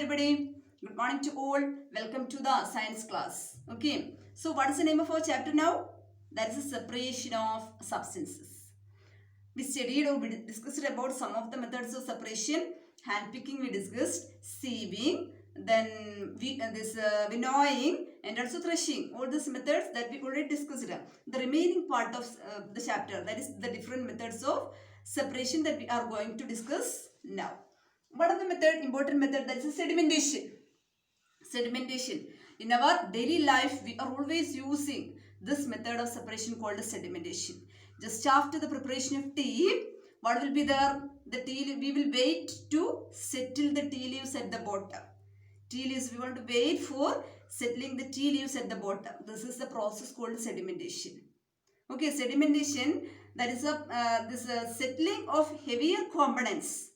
everybody. Good morning to all. Welcome to the science class. Okay. So what is the name of our chapter now? That is the separation of substances. We studied or we discussed about some of the methods of separation. Handpicking we discussed, sieving, then winnowing and also threshing. All these methods that we already discussed. The remaining part of the chapter, that is the different methods of separation that we are going to discuss now. What are the method? Important method, that is sedimentation. Sedimentation. In our daily life, we are always using this method of separation called sedimentation. Just after the preparation of tea, what will be there? The tea, we will wait to settle the tea leaves at the bottom. Tea leaves, we want to wait for settling the tea leaves at the bottom. This is the process called sedimentation. Okay, sedimentation, that is this settling of heavier components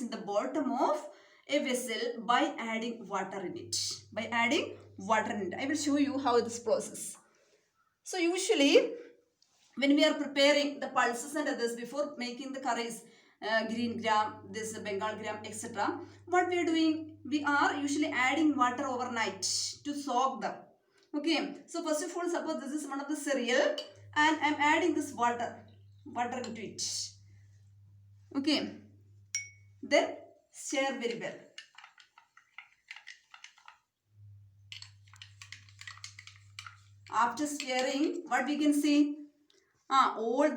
in the bottom of a vessel by adding water in it. I will show you how this process. So usually when we are preparing the pulses and others before making the curries, green gram, this Bengal gram, etc. What we are doing? We are usually adding water overnight to soak them. Okay. So first of all, suppose this is one of the cereal and I am adding this water into it. Okay. Then stir very well. After stirring, what we can see? All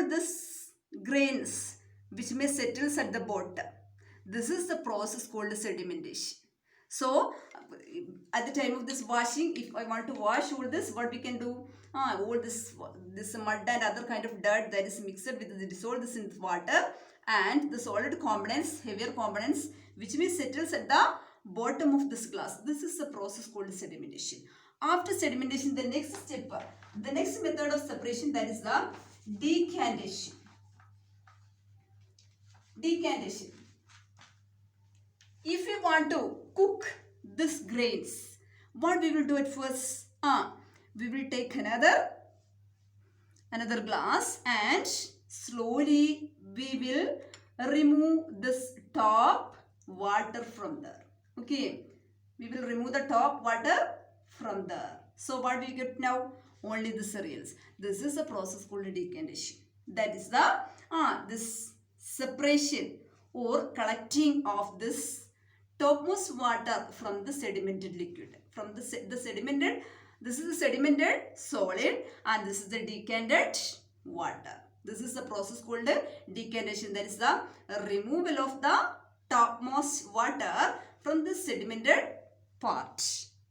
this grains which may settle at the bottom. This is the process called sedimentation. So at the time of this washing, if I want to wash all this, what we can do? All this mud and other kind of dirt that is mixed with the dissolve this in water and the solid components, heavier components which may settle at the bottom of this glass. This is the process called sedimentation. After sedimentation, the next step, the next method of separation, that is the decantation. Decantation. If we want to cook this grains, what we will do at first? We will take another glass and slowly we will remove this top water from there. Okay, we will remove the top water from there. So what we get now? Only the cereals. This is a process called decantation. That is the this separation or collecting of this topmost water from the sedimented liquid. From the sedimented, this is the sedimented solid and this is the decanted water. This is the process called decantation. That is the removal of the topmost water from the sedimented part.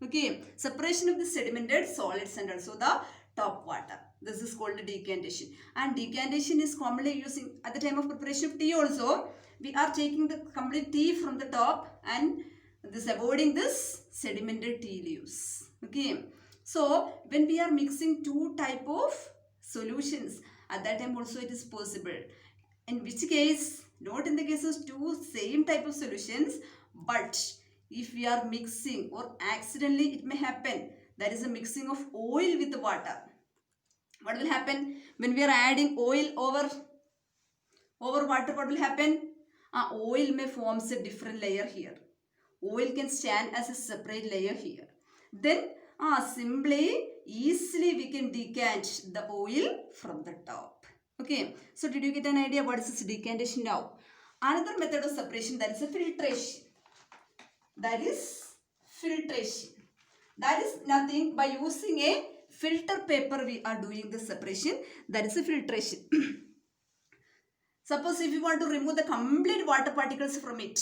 Okay, separation of the sedimented solids and also the top water. This is called decantation. And decantation is commonly using at the time of preparation of tea also. We are taking the complete tea from the top and this avoiding this sedimented tea leaves. Okay, so when we are mixing two type of solutions, at that time also it is possible. In which case, not in the case of two same type of solutions, but if we are mixing or accidentally it may happen, that is a mixing of oil with the water. What will happen when we are adding oil over water? What will happen? Oil may forms a different layer here. Oil can stand as a separate layer here. Then simply easily we can decant the oil from the top. Okay, so did you get an idea what is this decantation now? Another method of separation, that is a filtration. That is filtration. That is nothing, by using a filter paper we are doing the separation. That is a filtration. Suppose if you want to remove the complete water particles from it,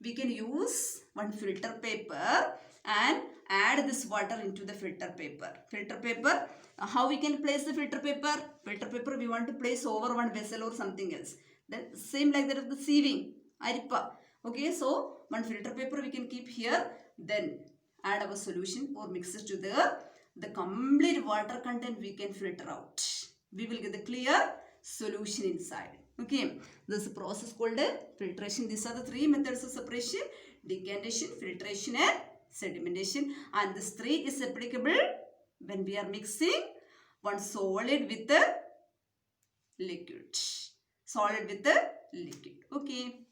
we can use one filter paper and add this water into the filter paper. Filter paper, how we can place the filter paper? Filter paper we want to place over one vessel or something else. Then same like that of the sieving, aripa. Okay, so one filter paper we can keep here, then add our solution or mix it to the complete water content we can filter out. We will get the clear solution inside. Okay, this is a process called filtration. These are the three methods of separation: decantation, filtration and sedimentation. And this three is applicable when we are mixing one solid with the liquid. Solid with the liquid. Okay.